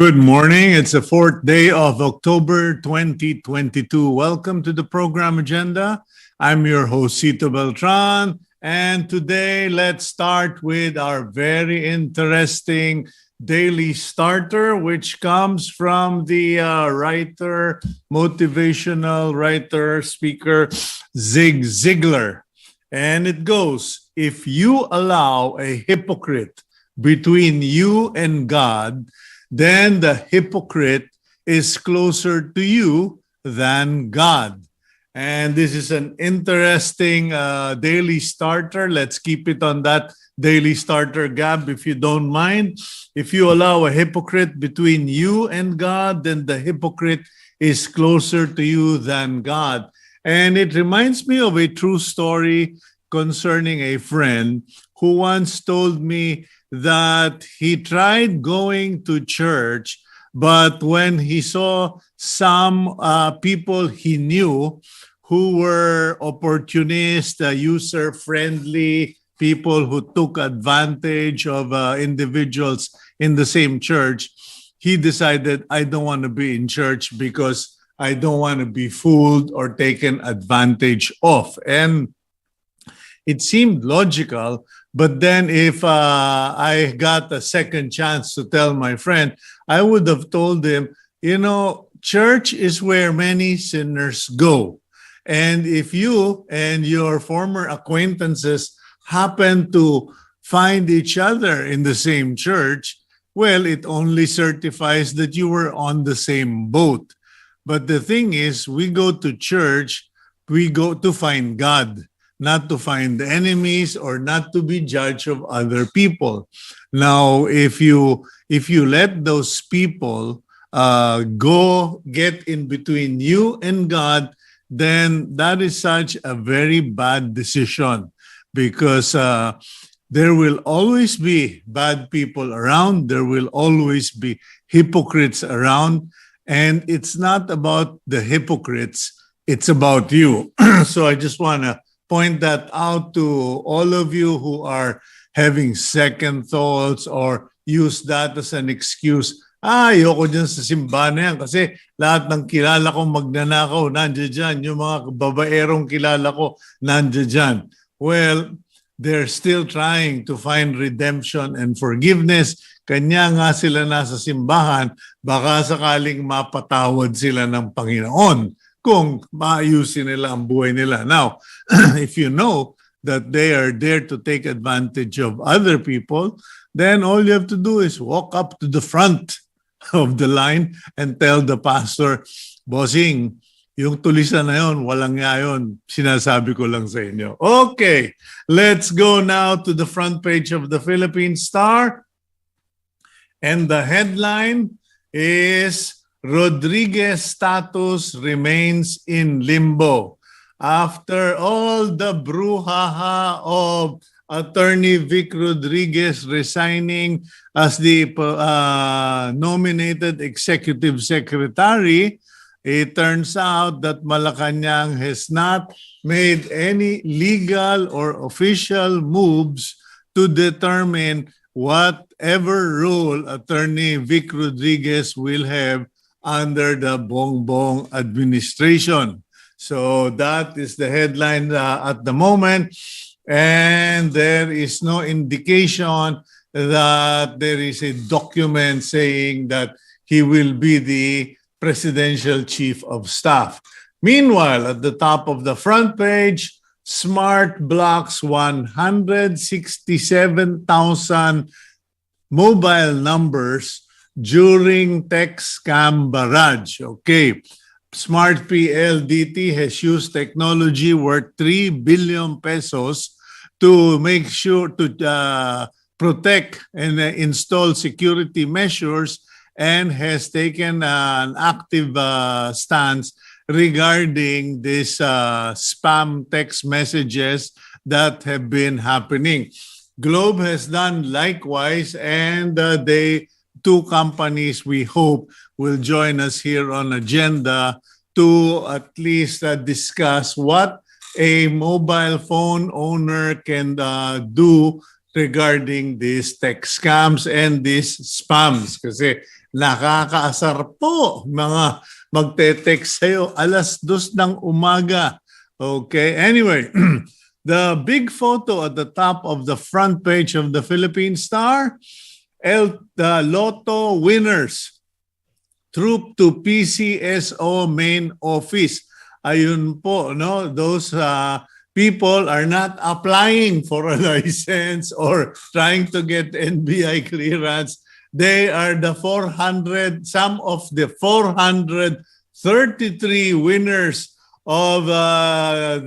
Good morning. It's the fourth day of October 2022. Welcome to the program agenda. I'm your host, Cito Beltran. And today, let's start with our very interesting daily starter, which comes from the writer, motivational writer, speaker, Zig Ziglar. And it goes, if you allow a hypocrite between you and God, then the hypocrite is closer to you than God. And this is an interesting daily starter. Let's keep it on that daily starter, Gab, if you don't mind. If you allow a hypocrite between you and God, then the hypocrite is closer to you than God. And it reminds me of a true story concerning a friend who once told me that he tried going to church, but when he saw some people he knew who were opportunist, user-friendly people who took advantage of individuals in the same church, he decided, I don't want to be in church because I don't want to be fooled or taken advantage of. And it seemed logical. But then if I got a second chance to tell my friend, I would have told him, church is where many sinners go. And if you and your former acquaintances happen to find each other in the same church, well, it only certifies that you were on the same boat. But the thing is, we go to church, we go to find God, not to find enemies or not to be judged of other people. Now, if you let those people go get in between you and God, then that is such a very bad decision, because there will always be bad people around. There will always be hypocrites around. And it's not about the hypocrites. It's about you. So I just want to point that out to all of you who are having second thoughts or use that as an excuse. Ayoko dyan sa simbahan na yan kasi lahat ng kilala kong magnanakaw nandiyan dyan. Yung mga babaerong kilala ko nandiyan dyan. Well, they're still trying to find redemption and forgiveness. Kanya nga sila nasa simbahan, baka sakaling mapatawad sila ng Panginoon kung maayusin nila ang buhay nila. Now, if you know that they are there to take advantage of other people, then all you have to do is walk up to the front of the line and tell the pastor, Bossing, yung tulisan na yun, walang nga yun. Sinasabi ko lang sa inyo. Okay, let's go now to the front page of the Philippine Star. And the headline is, Rodriguez status remains in limbo. After all the brouhaha of Attorney Vic Rodriguez resigning as the nominated executive secretary, it turns out that Malacanang has not made any legal or official moves to determine whatever role Attorney Vic Rodriguez will have under the Bongbong administration. So that is the headline at the moment. And there is no indication that there is a document saying that he will be the presidential chief of staff. Meanwhile, at the top of the front page, Smart blocks 167,000 mobile numbers during tech scam barrage. Okay. Smart PLDT has used technology worth 3 billion pesos to make sure to protect and install security measures, and has taken an active stance regarding these spam text messages that have been happening. Globe has done likewise, and two companies we hope will join us here on Agenda to at least discuss what a mobile phone owner can do regarding these tech scams and these spams. Kasi nakakaasar po mga magte-text sa'yo 2:00 ng umaga. Okay, anyway, the big photo at the top of the front page of the Philippine Star, the Lotto Winners troop to PCSO main office. Ayun po, no? Those people are not applying for a license or trying to get NBI clearance. They are some of the 433 winners of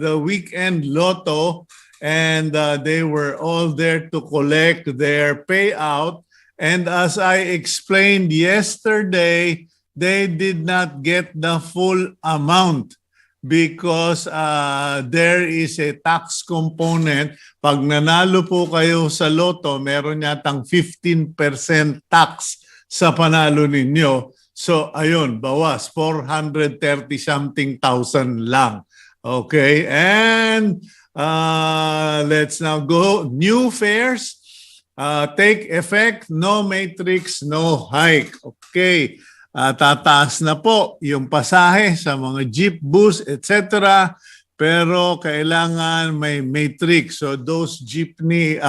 the weekend lotto, and they were all there to collect their payout. And as I explained yesterday, they did not get the full amount because there is a tax component. Pag nanalo po kayo sa lotto, meron yatang 15% tax sa panalo ninyo. So ayun, bawas 430-something thousand lang. Okay, and let's now go. New fares take effect, no matrix, no hike. Okay. Tataas na po yung pasahe sa mga jeep, bus, etc. Pero kailangan may matrix. So those jeepney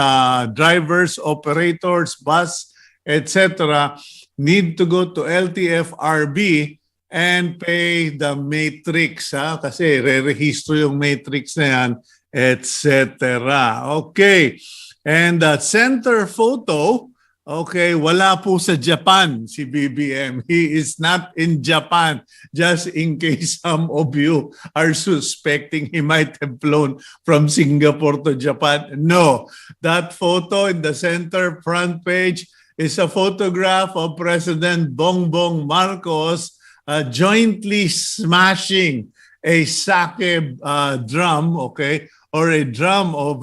drivers, operators, bus, etc. need to go to LTFRB and pay the matrix. Kasi re-rehistro yung matrix na yan, etc. Okay. And the center photo, okay, wala po sa Japan si BBM. He is not in Japan. Just in case some of you are suspecting he might have flown from Singapore to Japan. No, that photo in the center front page is a photograph of President Bongbong Marcos jointly smashing a sake drum, okay, or a drum of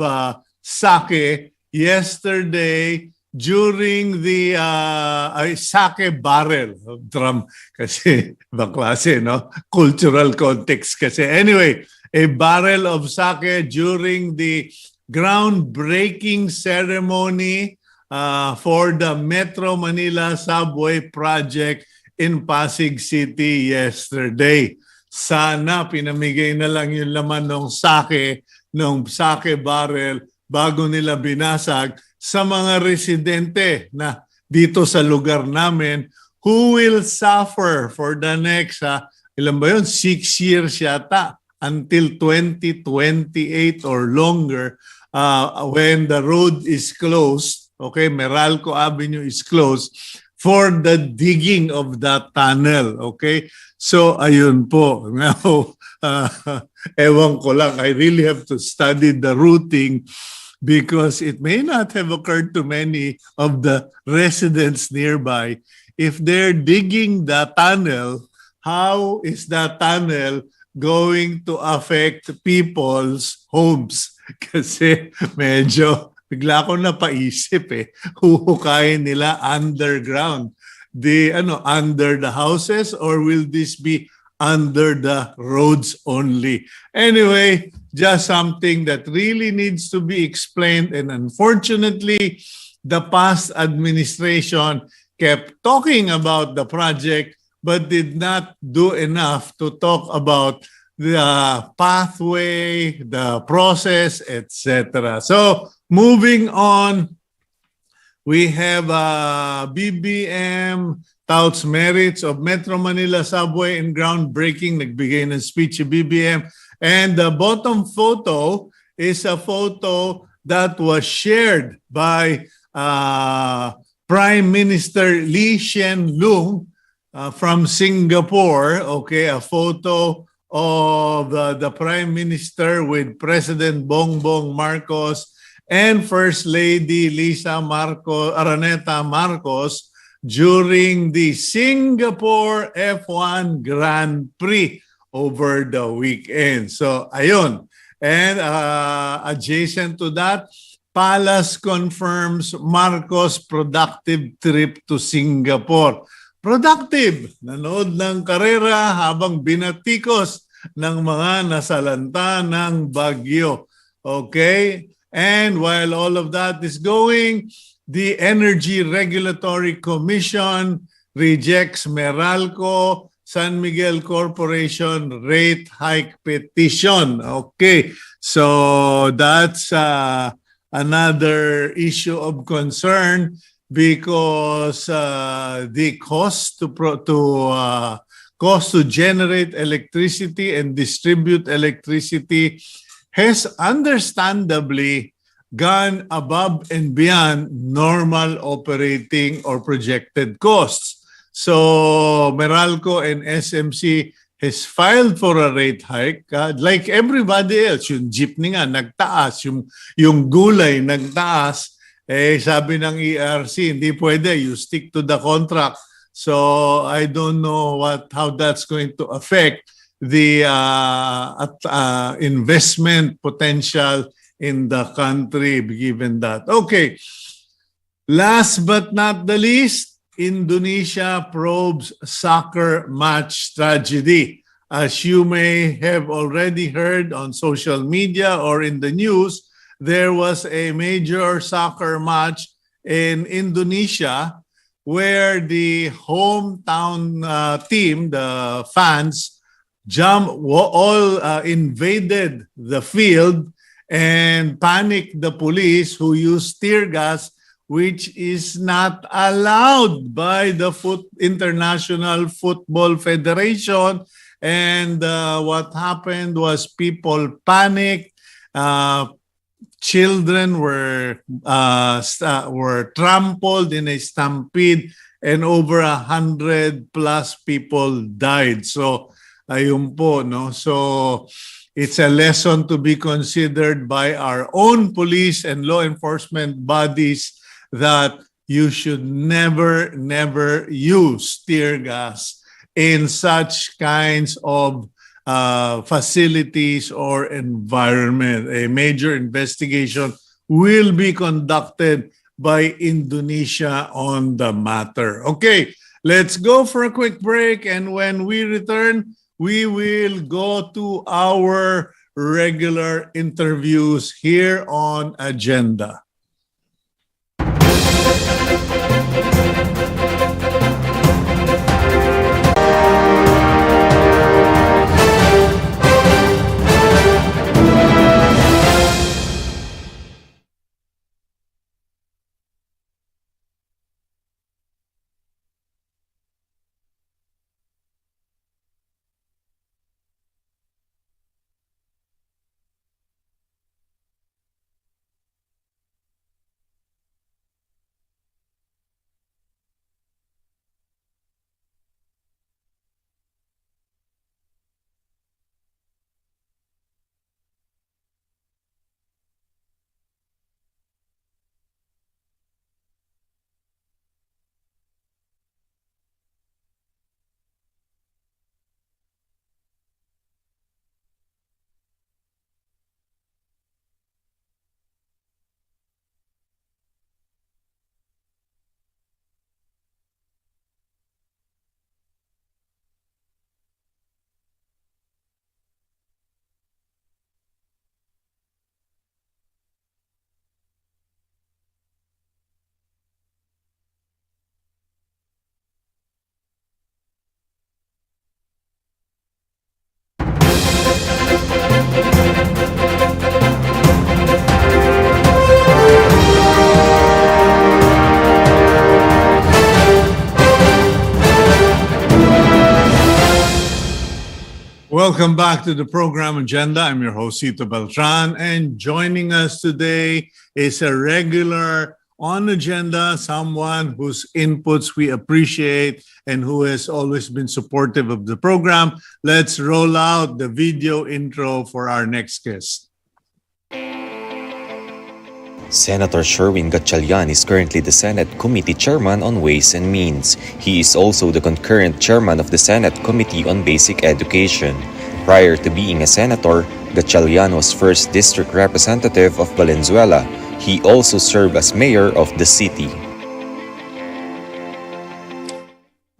sake yesterday during the sake barrel drum kasi klase, no? Cultural context kasi. Anyway, a barrel of sake during the groundbreaking ceremony for the Metro Manila Subway project in Pasig City yesterday. Sana pinamigay na lang yung laman ng sake barrel bago nila binasag sa mga residente na dito sa lugar namin who will suffer for the next, ilan ba yun? 6 years yata until 2028 or longer when the road is closed, okay, Meralco Avenue is closed for the digging of that tunnel, okay? So, ayun po. Now, ewan ko lang, I really have to study the routing because it may not have occurred to many of the residents nearby. If they're digging the tunnel, how is that tunnel going to affect people's homes? Kasi medyo bigla ko napaisip huhukayin nila underground. Under the houses, or will this be under the roads only? Anyway, just something that really needs to be explained, and unfortunately, the past administration kept talking about the project but did not do enough to talk about the pathway, the process, etc. So, moving on, we have BBM touts merits of Metro Manila Subway and groundbreaking. Nagbigay ng speech si BBM. And the bottom photo is a photo that was shared by Prime Minister Lee Hsien Loong from Singapore. Okay, a photo of the Prime Minister with President Bongbong Marcos and First Lady Araneta Marcos during the Singapore F1 Grand Prix over the weekend. So, ayun. And adjacent to that, Palace confirms Marcos' productive trip to Singapore. Productive! Nanood ng karera habang binatikos ng mga nasalanta ng bagyo. Okay? And while all of that is going, the Energy Regulatory Commission rejects Meralco San Miguel Corporation rate hike petition. Okay, so that's another issue of concern because the cost to generate electricity and distribute electricity has understandably gone above and beyond normal operating or projected costs. So Meralco and SMC has filed for a rate hike. Like everybody else, yung jeepney nga nagtaas, yung gulay nagtaas, sabi ng ERC, hindi pwede, you stick to the contract. So I don't know how that's going to affect the investment potential in the country, given that. Okay, last but not the least, Indonesia probes soccer match tragedy. As you may have already heard on social media or in the news, there was a major soccer match in Indonesia where the hometown team, the fans, invaded the field and panicked the police, who used tear gas, which is not allowed by the International Football Federation. And what happened was people panicked. Children were trampled in a stampede, and over 100+ people died. So, ayun po, no? So, it's a lesson to be considered by our own police and law enforcement bodies that you should never use tear gas in such kinds of facilities or environment. A major investigation will be conducted by Indonesia on the matter. Okay, let's go for a quick break, and when we return, we will go to our regular interviews here on Agenda. Welcome back to the program Agenda. I'm your host, Cito Beltran, and joining us today is a regular on Agenda, someone whose inputs we appreciate and who has always been supportive of the program. Let's roll out the video intro for our next guest. Senator Sherwin Gatchalinan is currently the Senate Committee Chairman on Ways and Means. He is also the concurrent Chairman of the Senate Committee on Basic Education. Prior to being a senator, Gatchalinan was 1st District Representative of Valenzuela. He also served as mayor of the city.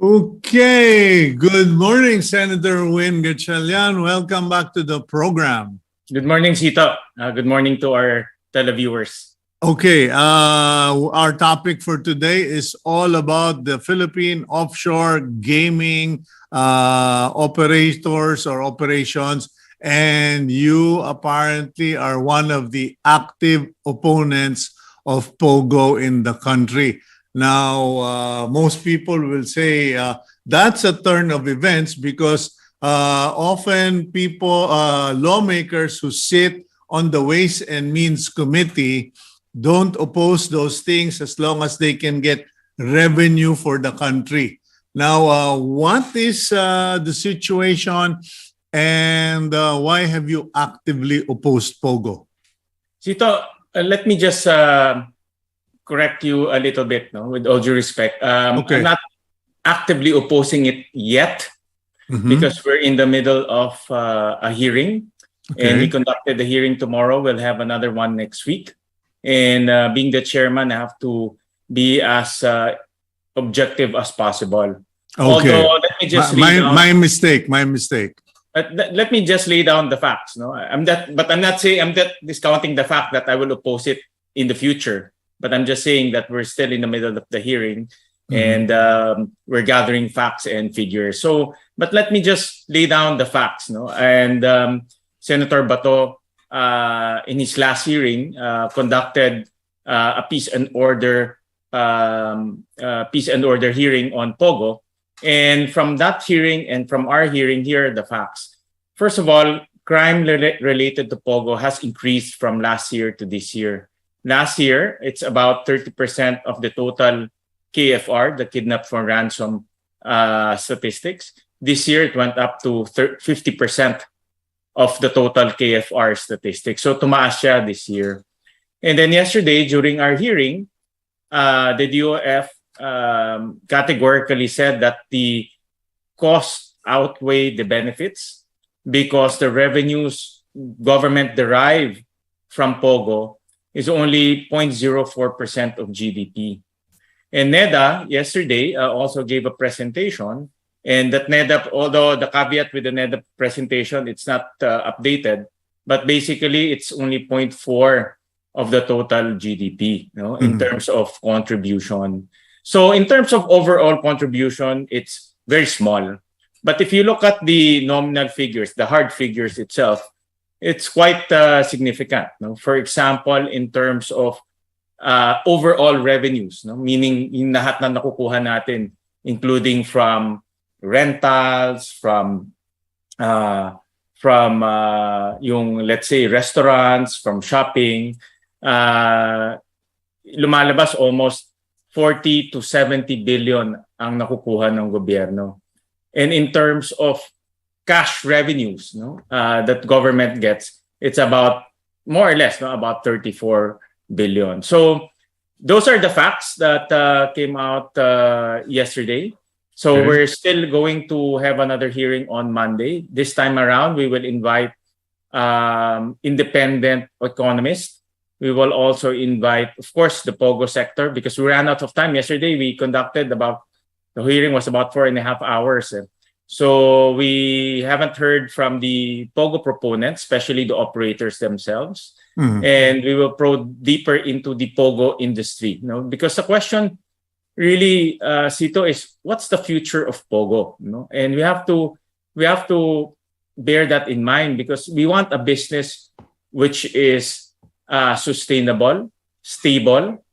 Okay, good morning, Senator Win Gatchalinan. Welcome back to the program. Good morning, Cito. Good morning to our televiewers. Okay, our topic for today is all about the Philippine Offshore Gaming Operators or operations, and you apparently are one of the active opponents of POGO in the country. Now, most people will say that's a turn of events because often people, lawmakers who sit on the Ways and Means Committee don't oppose those things as long as they can get revenue for the country. Now, what is the situation and why have you actively opposed POGO? Cito, let me just correct you a little bit, no? With all due respect. Okay. I'm not actively opposing it yet because we're in the middle of a hearing. And we conducted the hearing tomorrow. We'll have another one next week. And being the chairman, I have to be as objective as possible. Okay. Although, let me just my mistake. let me just lay down the facts. No, I'm not discounting the fact that I will oppose it in the future. But I'm just saying that we're still in the middle of the hearing, and we're gathering facts and figures. So, but let me just lay down the facts. No, and Senator Bato, in his last hearing, conducted a peace and order hearing on POGO. And from that hearing and from our hearing, here are the facts. First of all, crime related to POGO has increased from last year to this year. Last year, it's about 30% of the total KFR, the kidnap for ransom statistics. This year, it went up to 50% of the total KFR statistics. So tumaas siya this year. And then yesterday, during our hearing, the DOF categorically said that the costs outweigh the benefits because the revenues government derive from POGO is only 0.04% of GDP. And NEDA yesterday also gave a presentation. And that NEDA, although the caveat with the NEDA presentation, it's not updated, but basically it's only 0.4 of the total GDP, in terms of contribution. So in terms of overall contribution, it's very small. But if you look at the nominal figures, the hard figures itself, it's quite significant. For example, in terms of overall revenues, meaning yung lahat na nakukuha natin, including from rentals, from yung, let's say, restaurants, from shopping, lumalabas almost 40 to 70 billion ang nakukuha ng gobyerno. And in terms of cash revenues that government gets, it's about more or less about 34 billion. So those are the facts that came out yesterday. So we're still going to have another hearing on Monday. This time around, we will invite independent economists. We will also invite, of course, the POGO sector because we ran out of time. Yesterday, we conducted the hearing was about 4.5 hours. So we haven't heard from the POGO proponents, especially the operators themselves. And we will probe deeper into the POGO industry. Because the question really, Cito, is what's the future of POGO? And we have to bear that in mind because we want a business which is sustainable, stable,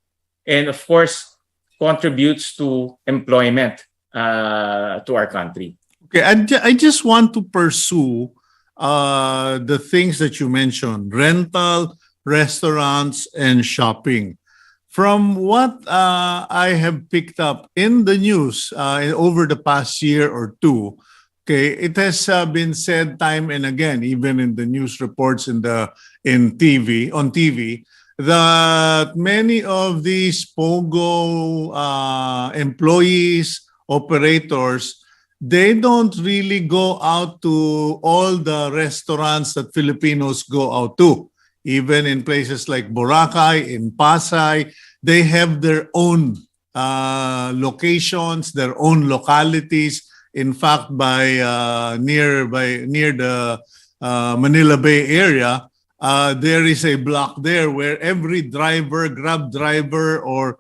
and of course contributes to employment to our country. Okay, I just want to pursue the things that you mentioned: rental, restaurants, and shopping. From what I have picked up in the news over the past year or two, okay, it has been said time and again, even in the news reports on TV, that many of these POGO employees, operators, they don't really go out to all the restaurants that Filipinos go out to. Even in places like Boracay, in Pasay, they have their own locations, their own localities. In fact, near the Manila Bay area, there is a block there where every driver, Grab driver, or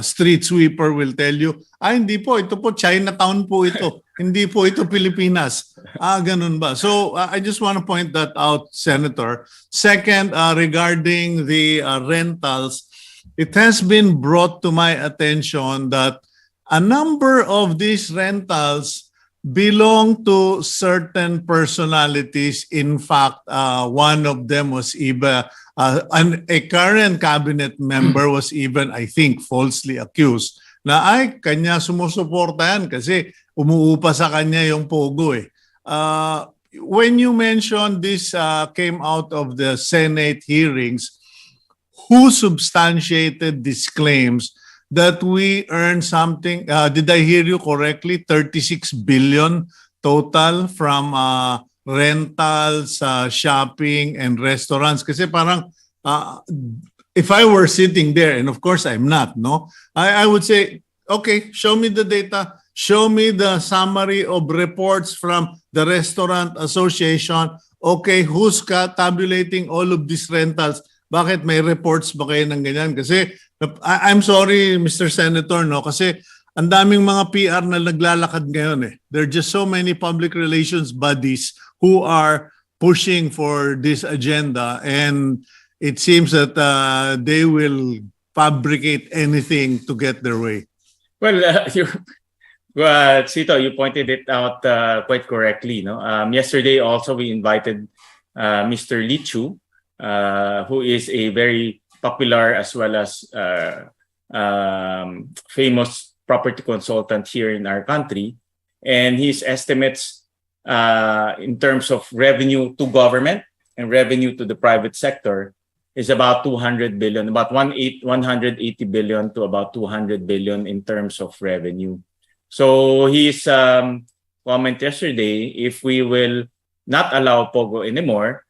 street sweeper will tell you, hindi po, ito po, Chinatown po ito. Hindi po ito Pilipinas. Ganun ba? So I just want to point that out, Senator. Second, regarding the rentals, it has been brought to my attention that a number of these rentals belong to certain personalities. In fact, one of them was even a current cabinet member was even, I think, falsely accused na kanya sumusuportahan kasi umuupa sa kanya yung POGO eh. When you mentioned this came out of the Senate hearings, who substantiated these claims that we earned something, did I hear you correctly, 36 billion total from rentals, shopping, and restaurants? Kasi parang, if I were sitting there, and of course I'm not, no? I would say, okay, show me the data, show me the summary of reports from the Restaurant Association. Okay, who's tabulating all of these rentals? Bakit may reports ba kayo ng ganyan? Kasi I'm sorry, Mr. Senator, no? Kasi ang daming mga PR na naglalakad ngayon eh. There are just so many public relations bodies who are pushing for this agenda, and it seems that they will fabricate anything to get their way. Well, Cito, you pointed it out quite correctly. No, yesterday also we invited Mr. Lichu, who is a very popular as well as famous property consultant here in our country, and his estimates in terms of revenue to government and revenue to the private sector is about 200 billion, about 180 billion to about 200 billion in terms of revenue. So his comment yesterday, if we will not allow POGO anymore,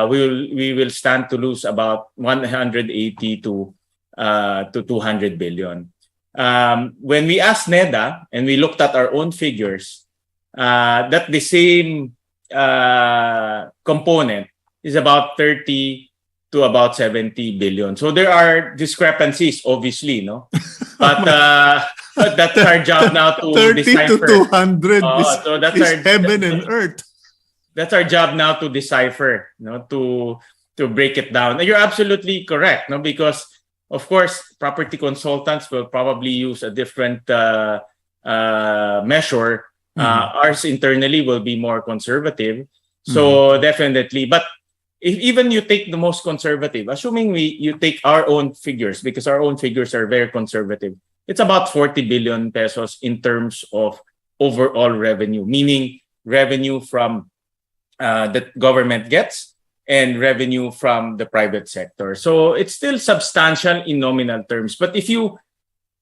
we will stand to lose about 180 to 200 billion. When we asked NEDA and we looked at our own figures, that the same component is about 30 to about 70 billion. So there are discrepancies, obviously, no? But that's our job now to 30 decipher. to 200 So that's is heaven and earth. That's our job now to decipher, no? To break it down. And you're absolutely correct, no? Because of course, property consultants will probably use a different measure. Ours internally will be more conservative. So definitely, but if even you take the most conservative, assuming you take our own figures, because our own figures are very conservative, it's about 40 billion pesos in terms of overall revenue, meaning revenue from that government gets and revenue from the private sector. So it's still substantial in nominal terms. But if you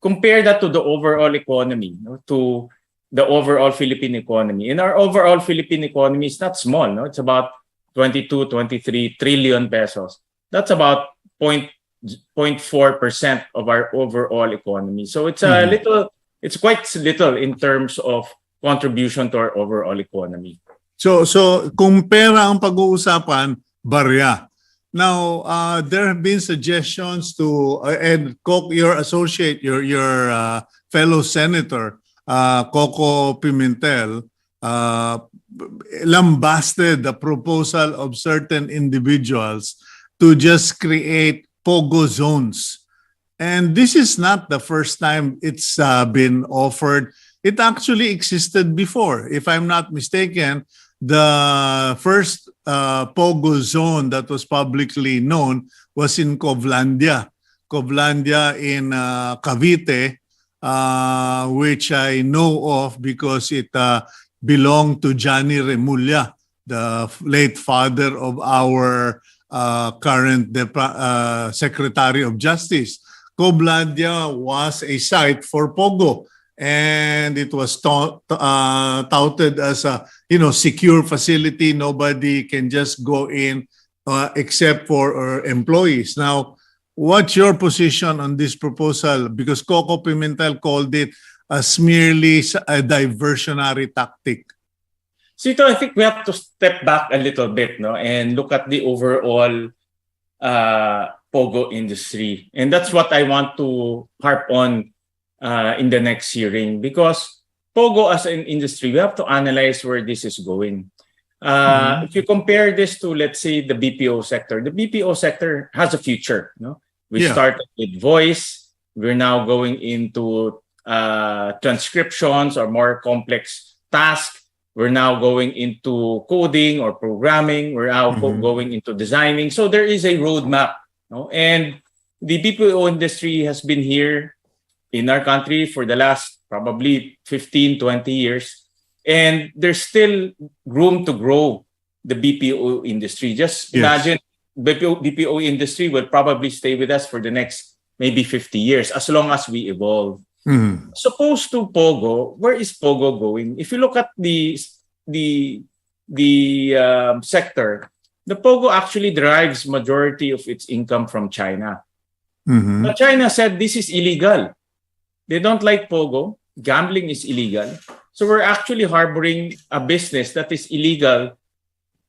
compare that to the overall economy, no, to the overall Philippine economy, and our overall Philippine economy is not small, no? It's about 22, 23 trillion pesos. That's about 0.4% of our overall economy. So it's a little, it's quite little in terms of contribution to our overall economy. So kung pera ang pag-uusapan, barya. Now, there have been suggestions to, and your associate, your fellow senator, Coco Pimentel, lambasted the proposal of certain individuals to just create POGO zones. And this is not the first time it's been offered. It actually existed before. If I'm not mistaken, the first POGO zone that was publicly known was in Covlandia. Covlandia in Cavite, which I know of because it belonged to Johnny Remulla, the late father of our current Secretary of Justice. Covlandia was a site for POGO, and it was touted as a secure facility. Nobody can just go in except for employees. Now, what's your position on this proposal? Because Coco Pimentel called it merely a diversionary tactic. Sito, I think we have to step back a little bit, no, and look at the overall POGO industry, and that's what I want to harp on in the next hearing, because POGO as an industry, we have to analyze where this is going. If you compare this to, let's say, the BPO sector, the BPO sector has a future. No, we started with voice. We're now going into transcriptions or more complex tasks. We're now going into coding or programming. We're now going into designing. So there is a roadmap. No? And the BPO industry has been here in our country for the last probably 15, 20 years. And there's still room to grow the BPO industry. Just imagine BPO industry will probably stay with us for the next maybe 50 years, as long as we evolve. Supposed to POGO, where is POGO going? If you look at the sector, the POGO actually derives majority of its income from China. But China said this is illegal. They don't like POGO. Gambling is illegal. So we're actually harboring a business that is illegal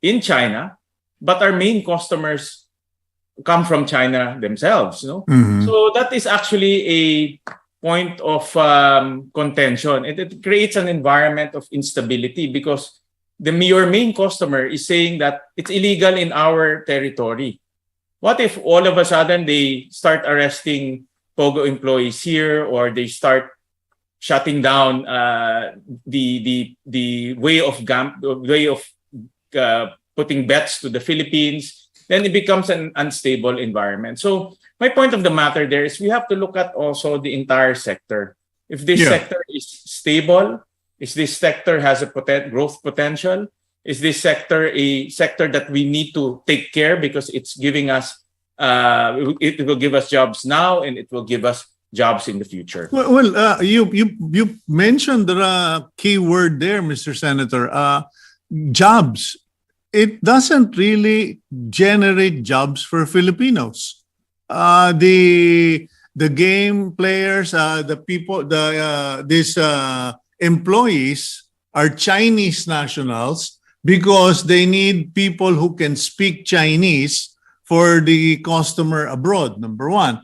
in China, but our main customers come from China themselves. No? So that is actually a point of contention. It creates an environment of instability, because your main customer is saying that it's illegal in our territory. What if all of a sudden they start arresting POGO employees here, or they start shutting down the way of putting bets to the Philippines? Then it becomes an unstable environment. So my point of the matter there is we have to look at also the entire sector. If this sector is stable, is this sector has a growth potential? Is this sector a sector that we need to take care, because it's giving us, it will give us jobs now, and it will give us jobs in the future? Well, you mentioned the key word there, Mr. Senator. Jobs. It doesn't really generate jobs for Filipinos. The game players, the people, these employees are Chinese nationals, because they need people who can speak Chinese for the customer abroad. Number one,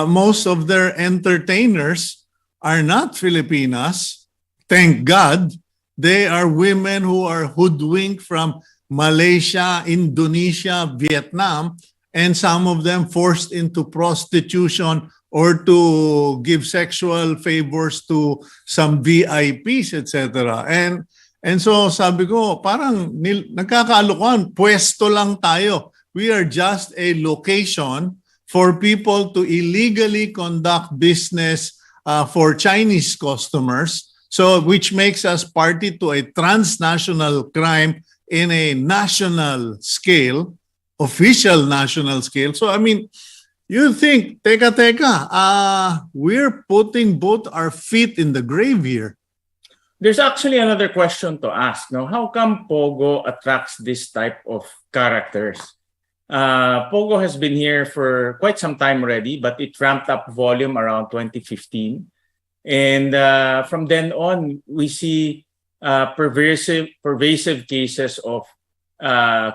most of their entertainers are not Filipinas. Thank God. They are women who are hoodwinked from Malaysia, Indonesia, Vietnam, and some of them forced into prostitution or to give sexual favors to some VIPs, etc. And so sabi ko, parang nagkakalokohan, pwesto lang tayo. We are just a location for people to illegally conduct business for Chinese customers, so which makes us party to a transnational crime in a national scale, official national scale. So, I mean, you think, teka, we're putting both our feet in the grave here. There's actually another question to ask. Now, how come POGO attracts this type of characters? POGO has been here for quite some time already, but it ramped up volume around 2015. And from then on, we see pervasive cases of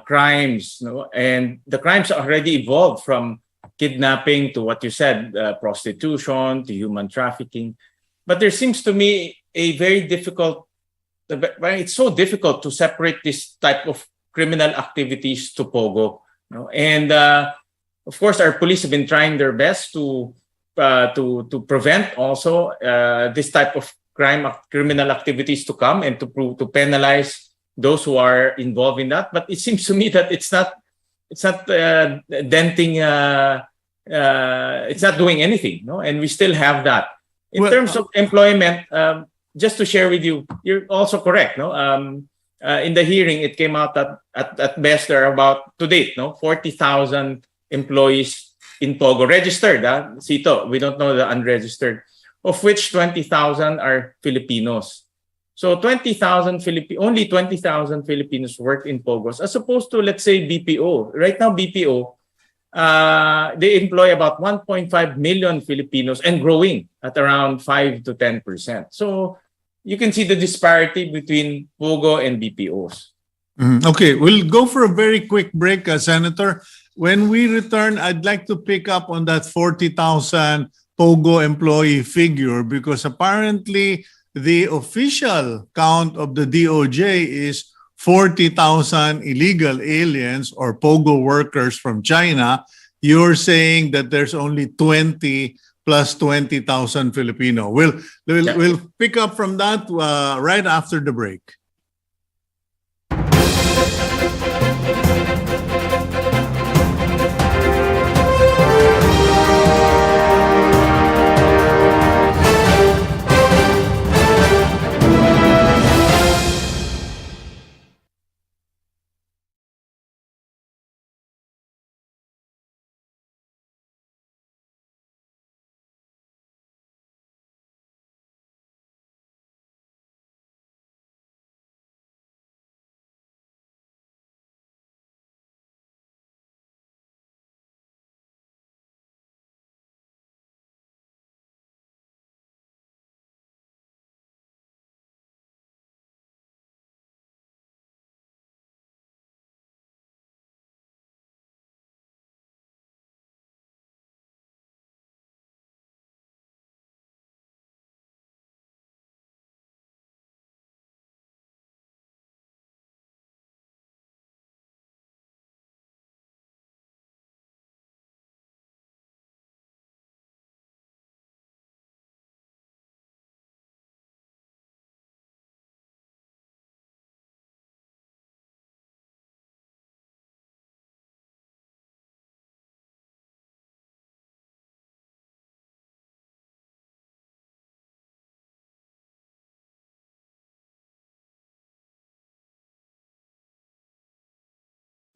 crimes, no? And the crimes already evolved from kidnapping to what you said, prostitution, to human trafficking. But there seems to me it's so difficult to separate this type of criminal activities to POGO. No? And of course, our police have been trying their best to prevent also this type of criminal activities to come, and to penalize those who are involved in that. But it seems to me that it's not denting. It's not doing anything, no. And we still have that. In terms of employment, just to share with you, you're also correct, no. In the hearing, it came out that at best there are about, to date, 40,000 employees in POGO registered. Cito, we don't know the unregistered, of which 20,000 are Filipinos. So only 20,000 Filipinos work in POGOs, as opposed to, let's say, BPO. Right now, BPO, they employ about 1.5 million Filipinos and growing at around 5 to 10%. So you can see the disparity between POGO and BPOs. Okay, we'll go for a very quick break, Senator. When we return, I'd like to pick up on that 40,000 POGO employee figure because apparently the official count of the DOJ is 40,000 illegal aliens or POGO workers from China. You're saying that there's only 20 plus 20,000 Filipino. We'll pick up from that right after the break.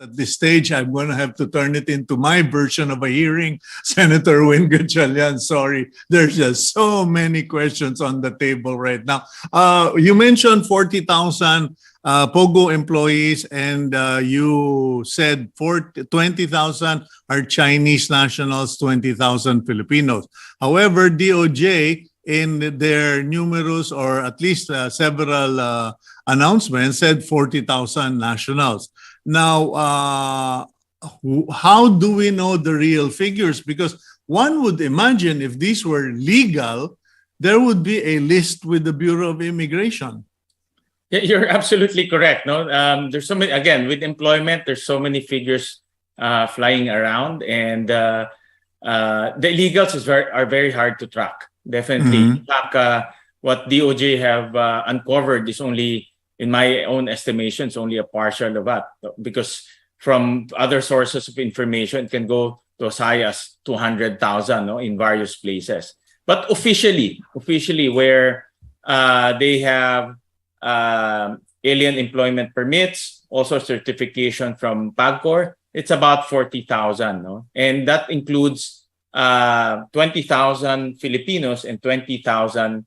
At this stage, I'm going to have to turn it into my version of a hearing. Senator Win Gatchalinan, sorry. There's just so many questions on the table right now. You mentioned 40,000 POGO employees and you said 20,000 are Chinese nationals, 20,000 Filipinos. However, DOJ in their numerous or at least several announcements said 40,000 nationals. Now, how do we know the real figures? Because one would imagine if these were legal, there would be a list with the Bureau of Immigration. Yeah, you're absolutely correct. No, there's so many. Again, with employment, there's so many figures flying around, and the illegals are very hard to track. Definitely, in fact, what DOJ have uncovered is only, in my own estimations, only a partial of that, because from other sources of information, it can go to as high as 200,000 in various places. But officially, where they have alien employment permits, also certification from PAGCOR, it's about 40,000. And that includes 20,000 Filipinos and 20,000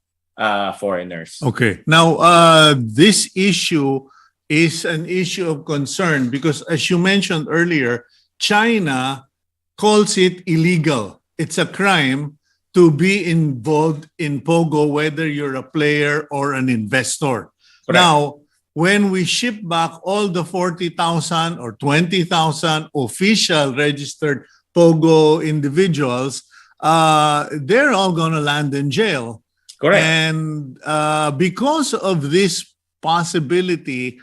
foreigners. Okay. Now, this issue is an issue of concern because, as you mentioned earlier, China calls it illegal. It's a crime to be involved in POGO, whether you're a player or an investor. Correct. Now, when we ship back all the 40,000 or 20,000 official registered POGO individuals, they're all going to land in jail. Correct. And because of this possibility,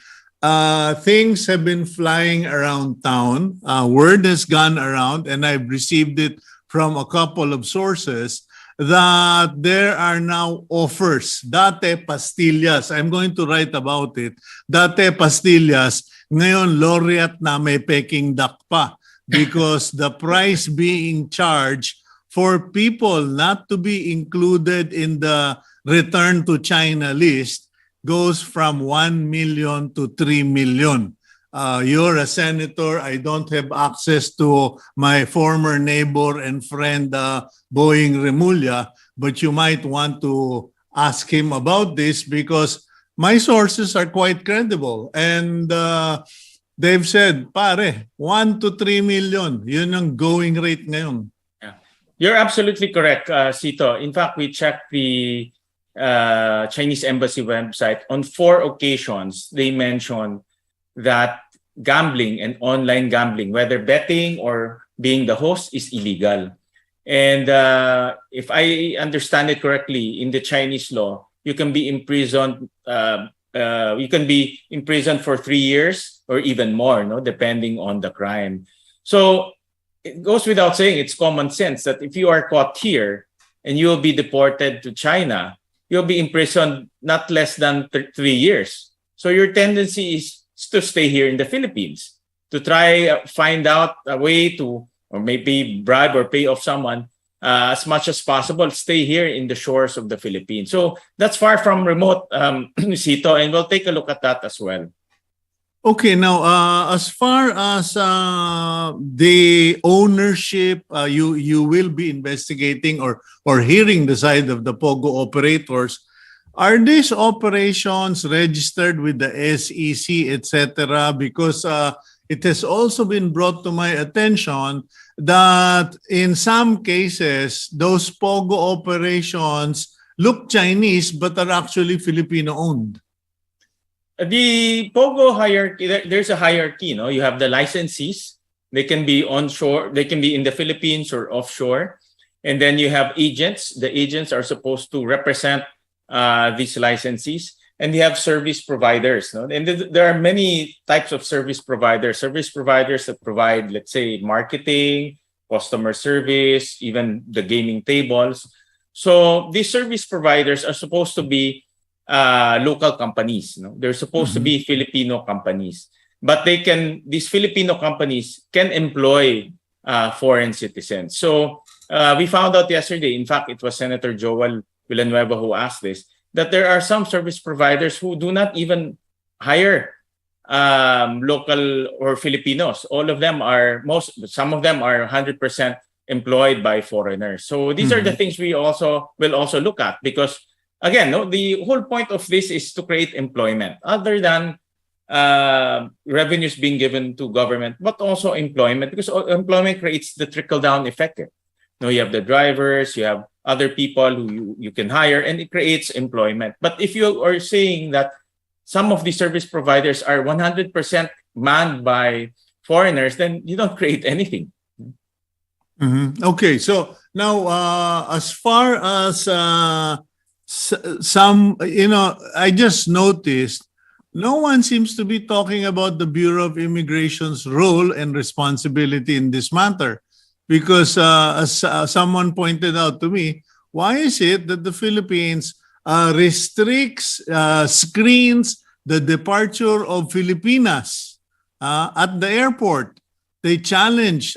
things have been flying around town. Word has gone around, and I've received it from a couple of sources, that there are now offers. Dati pastillas. I'm going to write about it. Dati pastillas. Ngayon, laureate na may Peking duck pa. Because the price being charged for people not to be included in the return to China list goes from 1 million to 3 million. You're a senator. I don't have access to my former neighbor and friend, Boeing Remulla, but you might want to ask him about this because my sources are quite credible. And they've said, pare, 1 to 3 million. Yun ang going rate ngayon. You're absolutely correct, Cito. In fact, we checked the Chinese embassy website, on 4 occasions, they mentioned that gambling and online gambling, whether betting or being the host, is illegal. And if I understand it correctly, in the Chinese law, you can be imprisoned. You can be imprisoned for 3 years or even more, no, depending on the crime. So it goes without saying, it's common sense that if you are caught here and you will be deported to China, you'll be imprisoned not less than 3 years. So your tendency is to stay here in the Philippines, to try find out a way to, or maybe bribe or pay off someone as much as possible, stay here in the shores of the Philippines. So that's far from remote, Cito, and we'll take a look at that as well. Okay, now as far as the ownership, you will be investigating or hearing the side of the POGO operators. Are these operations registered with the SEC, etc.? Because it has also been brought to my attention that in some cases, those POGO operations look Chinese but are actually Filipino-owned. The POGO hierarchy, there's a hierarchy. No, you have the licensees. They can be onshore, they can be in the Philippines or offshore. And then you have agents. The agents are supposed to represent these licensees. And you have service providers. No? And there are many types of service providers. Service providers that provide, let's say, marketing, customer service, even the gaming tables. So these service providers are supposed to be local companies. No? They're supposed to be Filipino companies. But these Filipino companies can employ foreign citizens. So we found out yesterday, in fact, it was Senator Joel Villanueva who asked this, that there are some service providers who do not even hire local or Filipinos. Some of them are 100% employed by foreigners. So these are the things we will also look at, because again, no, the whole point of this is to create employment, other than revenues being given to government, but also employment, because employment creates the trickle-down effect. No, you have the drivers, you have other people who you can hire, and it creates employment. But if you are saying that some of the service providers are 100% manned by foreigners, then you don't create anything. Okay, so now as far as some, I just noticed no one seems to be talking about the Bureau of Immigration's role and responsibility in this matter. Because as someone pointed out to me, why is it that the Philippines restricts, screens the departure of Filipinas at the airport? They challenge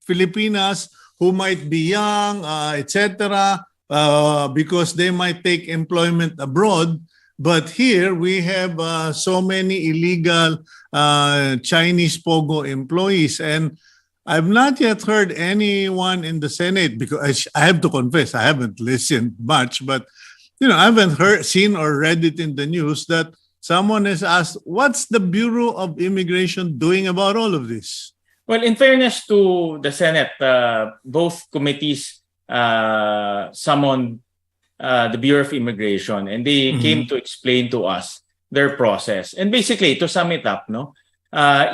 Filipinas who might be young, etc., because they might take employment abroad. But here we have so many illegal Chinese POGO employees. And I've not yet heard anyone in the Senate, because I have to confess, I haven't listened much, but I haven't seen or read it in the news that someone has asked, what's the Bureau of Immigration doing about all of this? Well, in fairness to the Senate, both committees summoned the Bureau of Immigration, and they came to explain to us their process. And basically, to sum it up,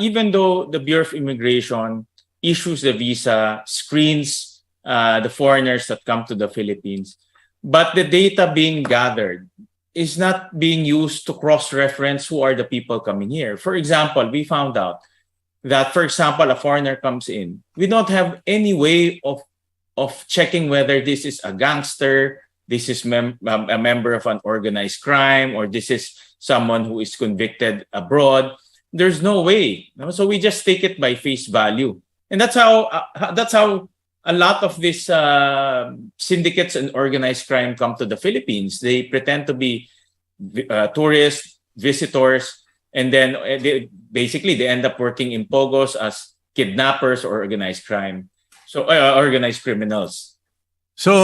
even though the Bureau of Immigration issues the visa, screens the foreigners that come to the Philippines, but the data being gathered is not being used to cross-reference who are the people coming here. For example, we found out that, for example, a foreigner comes in. We don't have any way of checking whether this is a gangster, this is a member of an organized crime, or this is someone who is convicted abroad. There's no way. So we just take it by face value. And that's how a lot of these syndicates and organized crime come to the Philippines. They pretend to be tourists, visitors, and then they end up working in POGOs as kidnappers or organized crime. So organized criminals. So,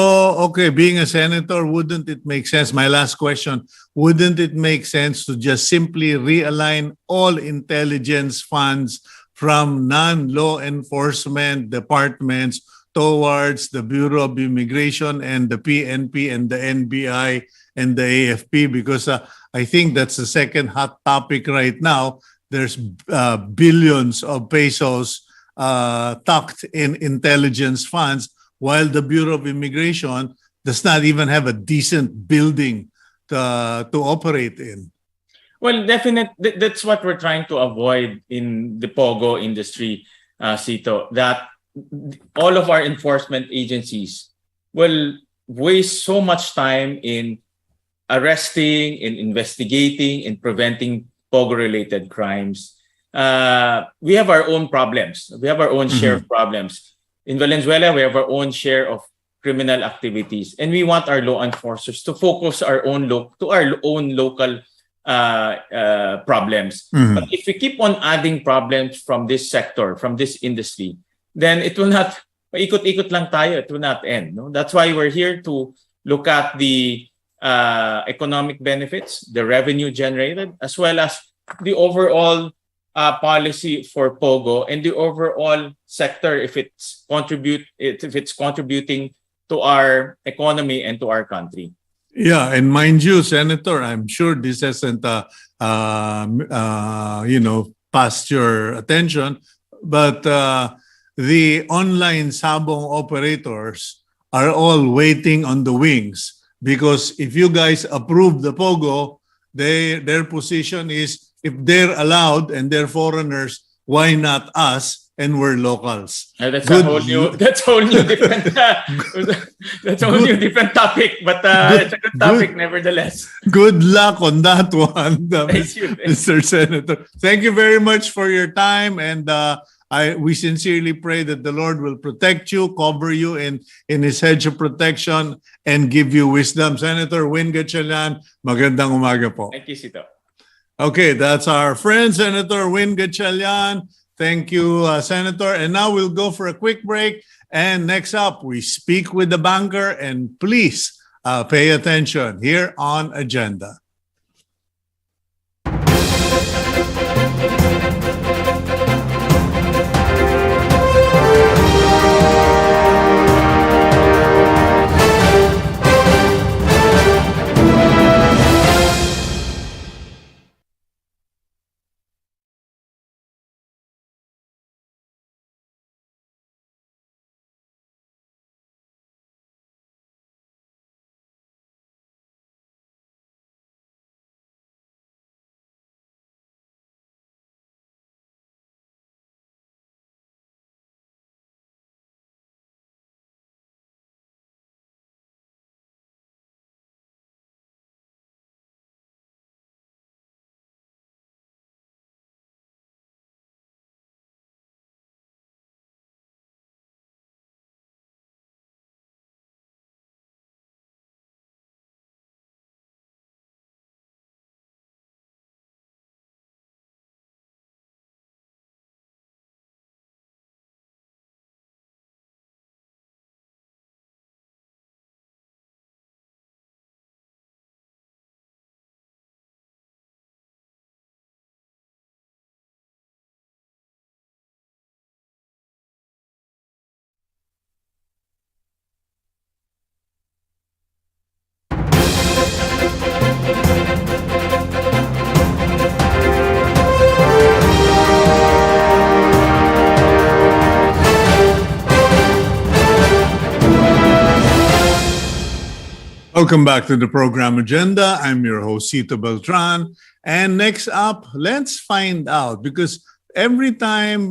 okay, being a senator, wouldn't it make sense? My last question, wouldn't it make sense to just simply realign all intelligence funds from non-law enforcement departments towards the Bureau of Immigration and the PNP and the NBI and the AFP? Because I think that's the second hot topic right now. There's billions of pesos tucked in intelligence funds, while the Bureau of Immigration does not even have a decent building to operate in. Well, definitely, that's what we're trying to avoid in the POGO industry, Cito, that all of our enforcement agencies will waste so much time in arresting, in investigating, in preventing POGO-related crimes. We have our own problems. We have our own share of problems. In Valenzuela, we have our own share of criminal activities, and we want our law enforcers to focus to our own local problems. But if we keep on adding problems from this sector, from this industry, then it will not, paikot-ikot lang tayo, it will not end. No? That's why we're here to look at the economic benefits, the revenue generated, as well as the overall policy for POGO and the overall sector if it's contributing to our economy and to our country. Yeah, and mind you, Senator, I'm sure this hasn't, passed your attention, but the online sabong operators are all waiting on the wings, because if you guys approve the POGO, their position is, if they're allowed and they're foreigners, why not us? And we're locals. That's a whole new different topic, but it's a good topic nevertheless. Good luck on that one, Thank you. Mr. Senator. Thank you very much for your time, and we sincerely pray that the Lord will protect you, cover you in His hedge of protection, and give you wisdom. Senator Win Gatchalinan, magandang umaga po. Thank you, Cito. Okay, that's our friend, Senator Win Gatchalinan. Thank you, Senator. And now we'll go for a quick break. And next up, we speak with the banker. And please pay attention here on Agenda. Welcome back to the program Agenda. I'm your host, Cito Beltran. And next up, let's find out, because every time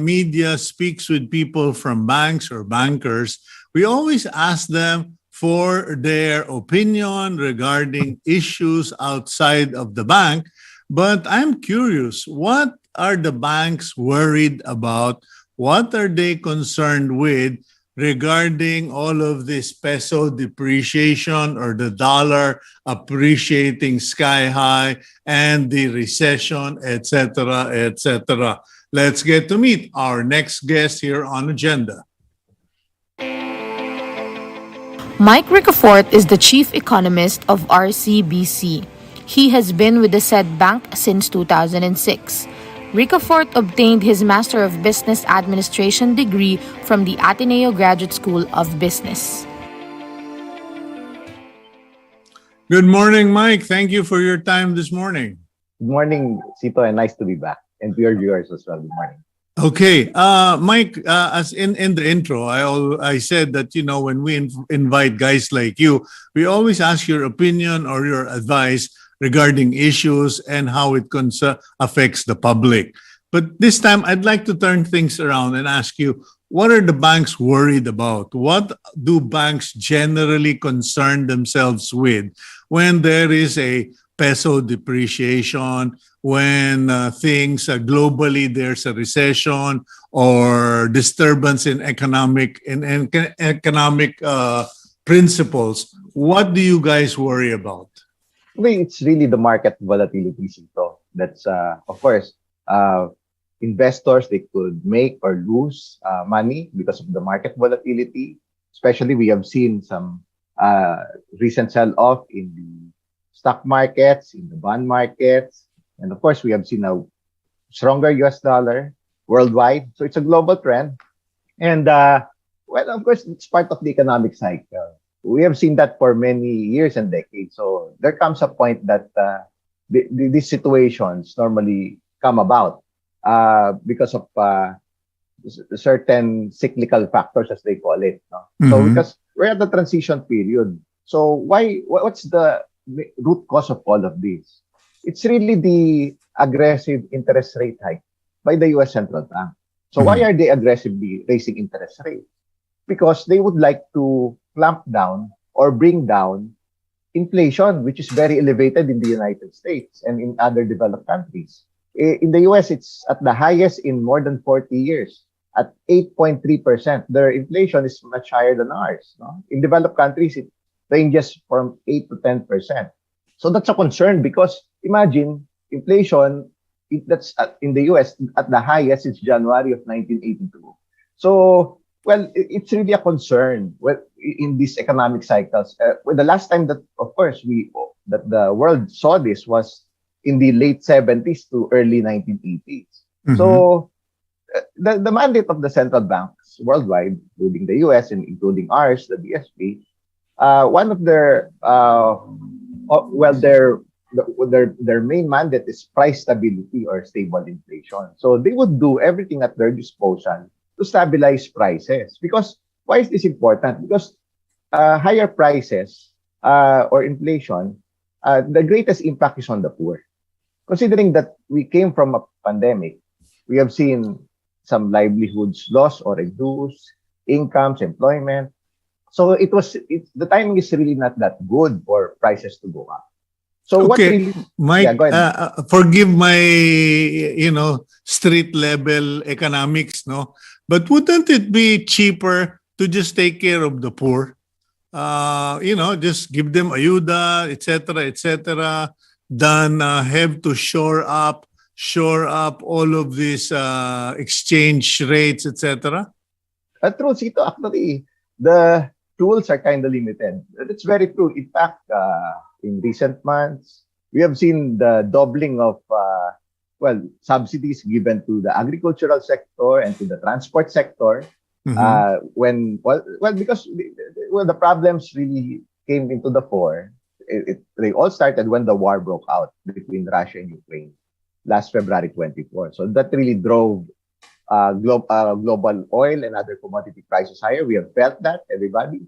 media speaks with people from banks or bankers, we always ask them for their opinion regarding issues outside of the bank. But I'm curious, what are the banks worried about? What are they concerned with regarding all of this peso depreciation or the dollar appreciating sky high and the recession, etc., etc.? Let's get to meet our next guest here on Agenda. Mike Riccafort is the chief economist of Rcbc. He has been with the said bank since 2006. Riccafort obtained his Master of Business Administration degree from the Ateneo Graduate School of Business. Good morning, Mike. Thank you for your time this morning. Good morning, Cito, and nice to be back. And to your viewers as well, good morning. Okay, Mike. As in the intro, I said that when we invite guys like you, we always ask your opinion or your advice regarding issues and how it affects the public. But this time, I'd like to turn things around and ask you, what are the banks worried about? What do banks generally concern themselves with when there is a peso depreciation, when things globally there's a recession or disturbance in economic principles? What do you guys worry about? I mean, it's really the market volatility, Cito. That's, of course, investors, they could make or lose money because of the market volatility. Especially, we have seen some recent sell-off in the stock markets, in the bond markets. And of course, we have seen a stronger US dollar worldwide. So it's a global trend. And, well, of course, it's part of the economic cycle. We have seen that for many years and decades. So there comes a point that these situations normally come about because of certain cyclical factors, as they call it. No? Mm-hmm. So because we're at the transition period. So what's the root cause of all of this? It's really the aggressive interest rate hike by the US Central Bank. So why are they aggressively raising interest rates? Because they would like to clamp down or bring down inflation, which is very elevated in the United States and in other developed countries. In the US, it's at the highest in more than 40 years, at 8.3%. Their inflation is much higher than ours. No? In developed countries, it ranges from 8 to 10%. So that's a concern because imagine inflation that's in the US at the highest since January of 1982. So, well, it's really a concern in these economic cycles. The last time that, of course, that the world saw this was in the late 70s to early 1980s. Mm-hmm. So, the mandate of the central banks worldwide, including the US and including ours, the BSP, one of their their main mandate is price stability or stable inflation. So they would do everything at their disposal to stabilize prices. Because why is this important? Because higher prices or inflation, the greatest impact is on the poor. Considering that we came from a pandemic, we have seen some livelihoods lost or reduced, incomes, employment. So the timing is really not that good for prices to go up. So what Okay, really, Mike, yeah, go ahead. forgive my, street level economics, no? But wouldn't it be cheaper to just take care of the poor? Just give them ayuda, etc., than have to shore up all of these exchange rates, etc. True, Sito, actually, the tools are kind of limited. It's very true. In fact, in recent months, we have seen the doubling of subsidies given to the agricultural sector and to the transport sector. Mm-hmm. Because the problems really came into the fore. They all started when the war broke out between Russia and Ukraine last February 24. So that really drove global oil and other commodity prices higher. We have felt that, everybody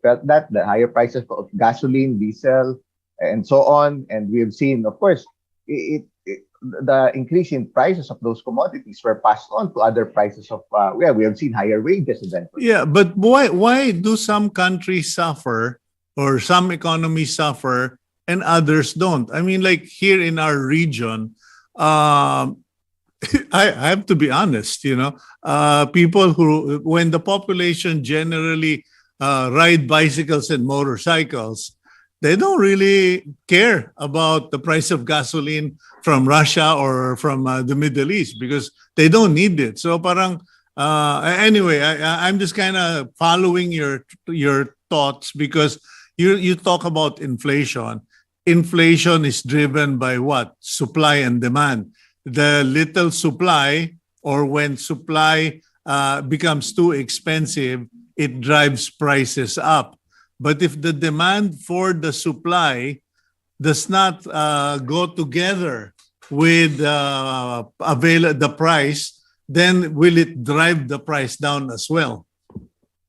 felt that, the higher prices of gasoline, diesel, and so on. And we have seen, of course, the increase in prices of those commodities were passed on to other prices of, we have seen higher wages eventually. Yeah, but why do some countries suffer or some economies suffer and others don't? I mean, like here in our region, I have to be honest, people when the population generally ride bicycles and motorcycles, they don't really care about the price of gasoline from Russia or from the Middle East because they don't need it. So parang, anyway, I'm just kind of following your thoughts because you talk about inflation. Inflation is driven by what? Supply and demand. the little supply, or when supply becomes too expensive, it drives prices up. But if the demand for the supply does not go together with the price, then will it drive the price down as well?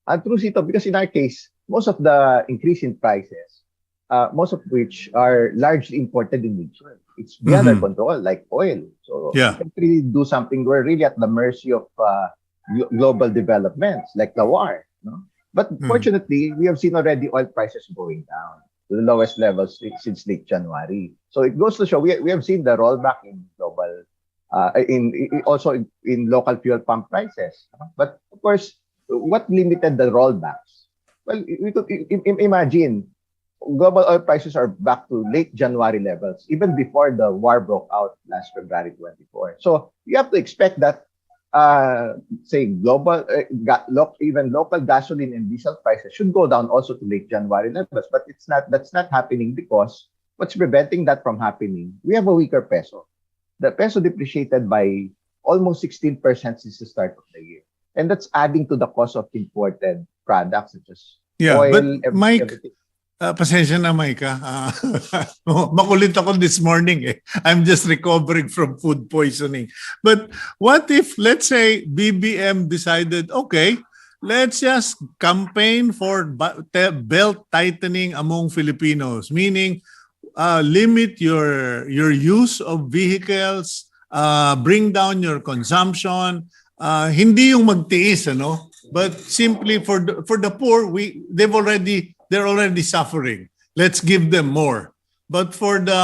True, Sito, because in our case, most of the increase in prices, most of which are largely imported in nature. It's beyond our control, like oil. So Yeah. we can't really do something. We're really at the mercy of global developments, like the war. No? But fortunately, we have seen already oil prices going down to the lowest levels since late January. So it goes to show we have seen the rollback in global, also in local fuel pump prices. But of course, what limited the rollbacks? Well, we could imagine global oil prices are back to late January levels, even before the war broke out last February 24. So you have to expect that, say, global, even local gasoline and diesel prices should go down also to late January levels. But that's not happening because what's preventing that from happening? We have a weaker peso. The peso depreciated by almost 16% since the start of the year. And that's adding to the cost of imported products such as oil. But Mike, pasensya na, Mike. Makulit ako this morning. I'm just recovering from food poisoning. But what if, let's say, BBM decided, okay, let's just campaign for belt tightening among Filipinos, meaning limit your use of vehicles, bring down your consumption. Hindi yung magtiis, but simply for the poor, they're already suffering. Let's give them more. But for the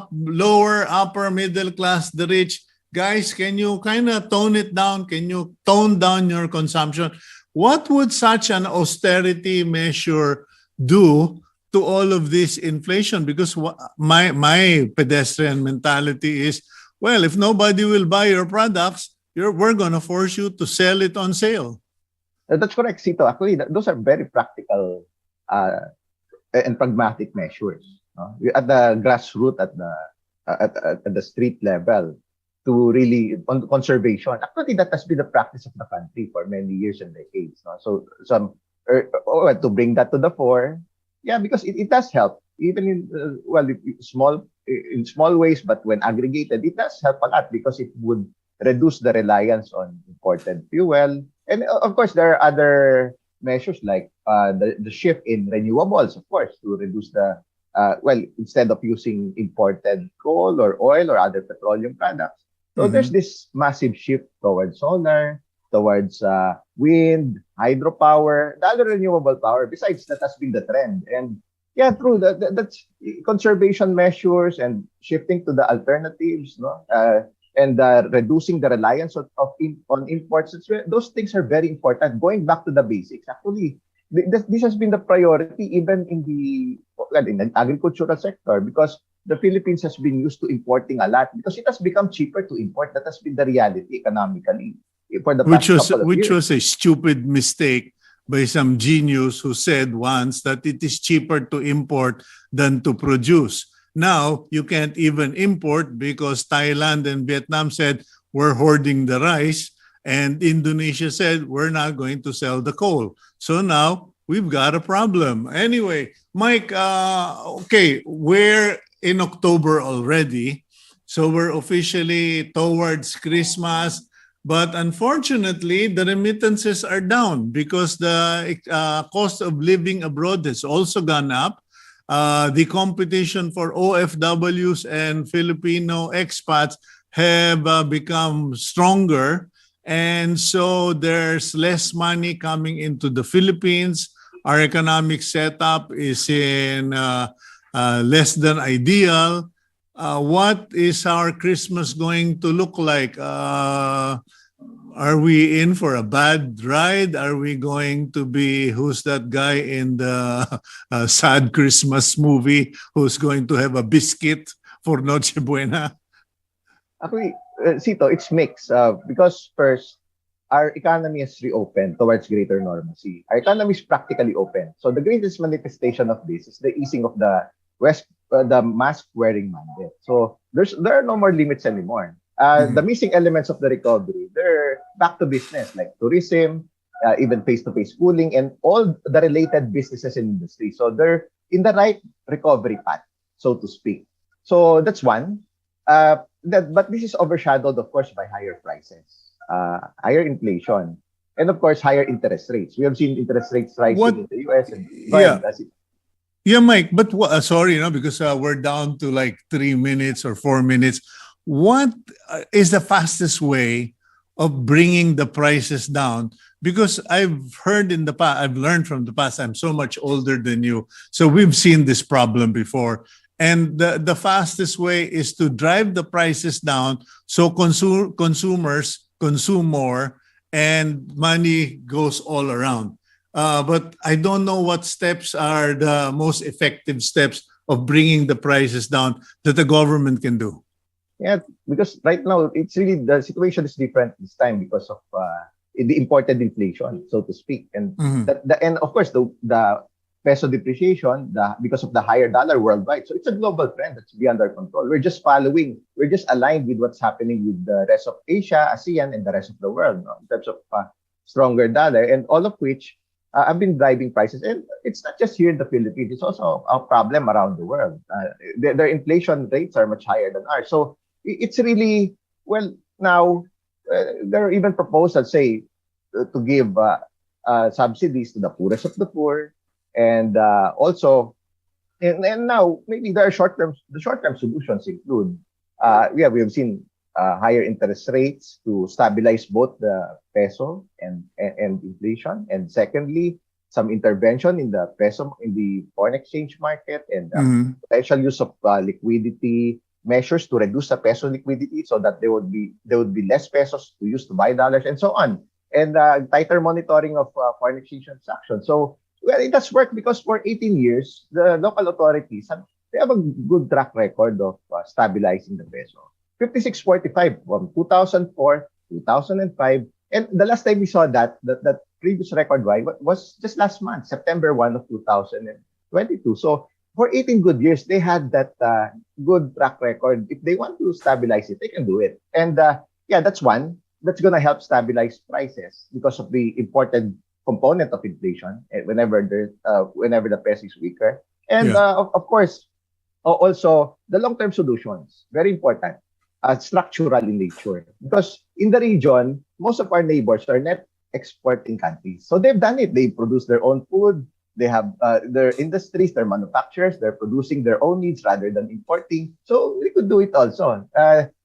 lower, upper, middle class, the rich, guys, can you kind of tone it down? Can you tone down your consumption? What would such an austerity measure do to all of this inflation? Because my pedestrian mentality is, well, if nobody will buy your products, we're going to force you to sell it on sale. That's correct, Cito. Actually, those are very practical and pragmatic measures at the grassroots, at the street level, to really on conservation. Actually, that has been the practice of the country for many years and decades. So to bring that to the fore, yeah, because it does help, even in small ways, but when aggregated, it does help a lot because it would reduce the reliance on imported fuel. And of course, there are other measures like the shift in renewables, of course, to reduce the, instead of using imported coal or oil or other petroleum products. So there's this massive shift towards solar, towards wind, hydropower, the other renewable power. Besides, that has been the trend. And yeah, true, that's conservation measures and shifting to the alternatives, and reducing the reliance on imports. Those things are very important. Going back to the basics, actually, this has been the priority even in the agricultural sector, because the Philippines has been used to importing a lot because it has become cheaper to import. That has been the reality economically for the past couple of years. Which was a stupid mistake by some genius who said once that it is cheaper to import than to produce. Now, you can't even import because Thailand and Vietnam said, we're hoarding the rice, and Indonesia said, we're not going to sell the coal. So now, we've got a problem. Anyway, Mike, okay, we're in October already, so we're officially towards Christmas, but unfortunately, the remittances are down because the cost of living abroad has also gone up. The competition for OFWs and Filipino expats have become stronger. And so there's less money coming into the Philippines. Our economic setup is in less than ideal. What is our Christmas going to look like? Are we in for a bad ride? Are we going to be, who's that guy in the sad Christmas movie who's going to have a biscuit for Noche Buena? Actually, Cito, it's mixed because first, our economy has reopened towards greater normalcy. Our economy is practically open. So the greatest manifestation of this is the easing of the mask wearing mandate. So there are no more limits anymore. The missing elements of the recovery, they're back to business, like tourism, even face-to-face schooling, and all the related businesses and industry. So they're in the right recovery path, so to speak. So that's one. But this is overshadowed, of course, by higher prices, higher inflation, and of course, higher interest rates. We have seen interest rates rising What? in the US. And Yeah. Yeah, Mike, but sorry, because we're down to like 3 minutes or 4 minutes. What is the fastest way of bringing the prices down? Because I've heard in the past, I've learned from the past, I'm so much older than you. So we've seen this problem before. And the fastest way is to drive the prices down so consumers consume more and money goes all around. But I don't know what steps are the most effective steps of bringing the prices down that the government can do. Yeah, because right now it's really the situation is different this time because of the imported inflation, so to speak, and and of course the peso depreciation, because of the higher dollar worldwide. So it's a global trend that's beyond our control. We're just aligned with what's happening with the rest of Asia, ASEAN, and the rest of the world, no, in terms of stronger dollar, and all of which have been driving prices. And it's not just here in the Philippines; it's also a problem around the world. Their inflation rates are much higher than ours. So it's really, well, now there are even proposals, say, to give subsidies to the poorest of the poor, and also, and now maybe there are the short-term solutions include, we have seen higher interest rates to stabilize both the peso and inflation, and secondly, some intervention in the peso, in the foreign exchange market, and potential use of liquidity measures to reduce the peso liquidity so that there would be less pesos to use to buy dollars, and so on, and tighter monitoring of foreign exchange transactions. So, well, it does work because for 18 years, the local authorities have a good track record of stabilizing the peso. 56.45 from 2004, 2005, and the last time we saw that previous record was just last month, September 1 of 2022. So for 18 good years, they had that good track record. If they want to stabilize it, they can do it. And yeah, that's one. That's going to help stabilize prices because of the important component of inflation whenever the peso is weaker. And of course, also the long-term solutions, very important, structural in nature. Because in the region, most of our neighbors are net exporting countries. So they've done it. They produce their own food. They have their industries, their manufacturers, they're producing their own needs rather than importing. So we could do it also.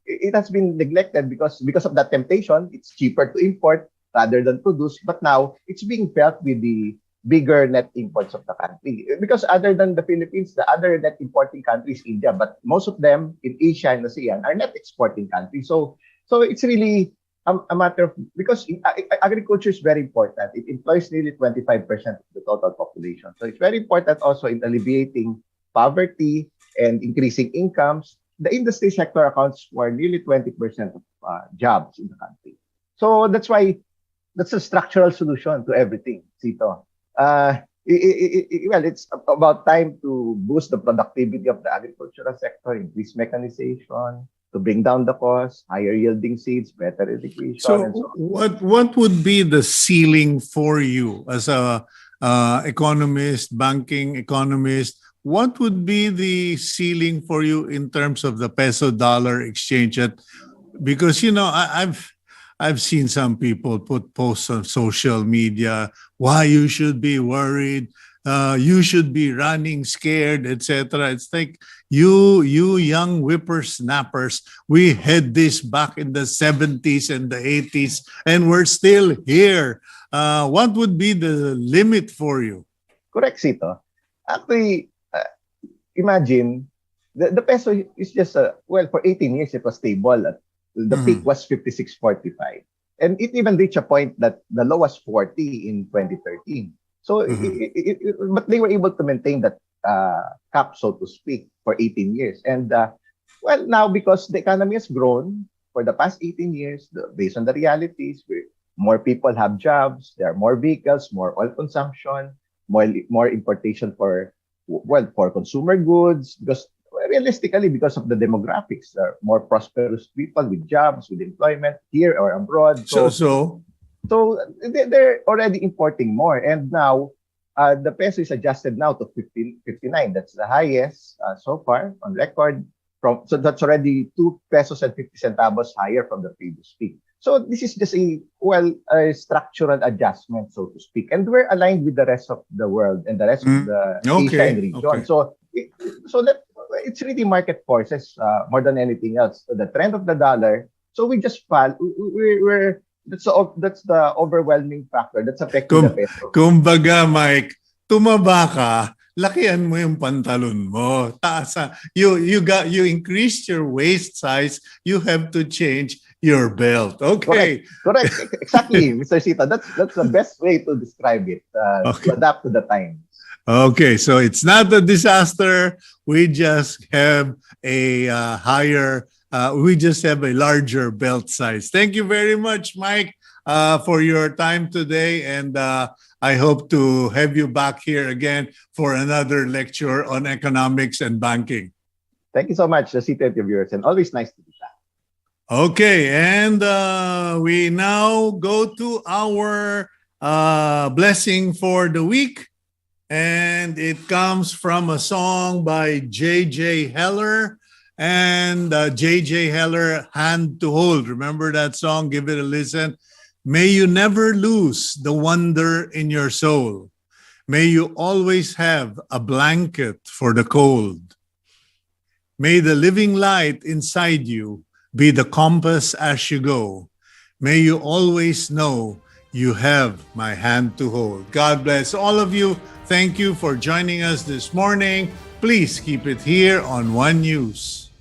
It has been neglected because of that temptation. It's cheaper to import rather than produce. But now it's being felt with the bigger net imports of the country. Because other than the Philippines, the other net importing country is India. But most of them in Asia and ASEAN are net exporting countries. So it's really a matter of, because agriculture is very important. It employs nearly 25% of the total population. So it's very important also in alleviating poverty and increasing incomes. The industry sector accounts for nearly 20% of jobs in the country. So that's why that's a structural solution to everything, Cito. Well, it's about time to boost the productivity of the agricultural sector, increase mechanization, to bring down the cost, higher yielding seeds, better irrigation. So, and so on. what would be the ceiling for you as a economist, banking economist? What would be the ceiling for you in terms of the peso dollar exchange? Because I've seen some people put posts on social media why you should be worried, you should be running scared, etc. It's like you young whippersnappers, we had this back in the 70s and the 80s, and we're still here. What would be the limit for you? Correct, Cito. Actually, imagine the peso is just for 18 years it was stable. The peak was 56.45, and it even reached a point that the low was 40 in 2013. So, but they were able to maintain that cap, so to speak, for 18 years. And well, now because the economy has grown for the past 18 years, based on the realities, more people have jobs, there are more vehicles, more oil consumption, more importation for consumer goods, because realistically, because of the demographics, there are more prosperous people with jobs, with employment here or abroad. So they're already importing more. And now, the peso is adjusted now to 59. That's the highest so far on record. So that's already 2 pesos and 50 centavos higher from the previous peak. So this is just a structural adjustment, so to speak. And we're aligned with the rest of the world and the rest of the Asian region. Okay. So it's really market forces more than anything else. So the trend of the dollar. So we just fall. That's the overwhelming factor that's affecting the peso. Kumbaga, Mike, tumaba ka, lakihan mo yung pantalon mo. You increased your waist size, you have to change your belt. Okay. Correct. Exactly, Mr. Cito. That's the best way to describe it. To adapt to the times. Okay, so it's not a disaster. We just have a we just have a larger belt size. Thank you very much, Mike, for your time today. And I hope to have you back here again for another lecture on economics and banking. Thank you so much, Cito viewers, and always nice to be back. Okay, and we now go to our blessing for the week. And it comes from a song by J.J. Heller. And J.J. Heller, Hand to Hold. Remember that song? Give it a listen. May you never lose the wonder in your soul. May you always have a blanket for the cold. May the living light inside you be the compass as you go. May you always know you have my hand to hold. God bless all of you. Thank you for joining us this morning. Please keep it here on One News.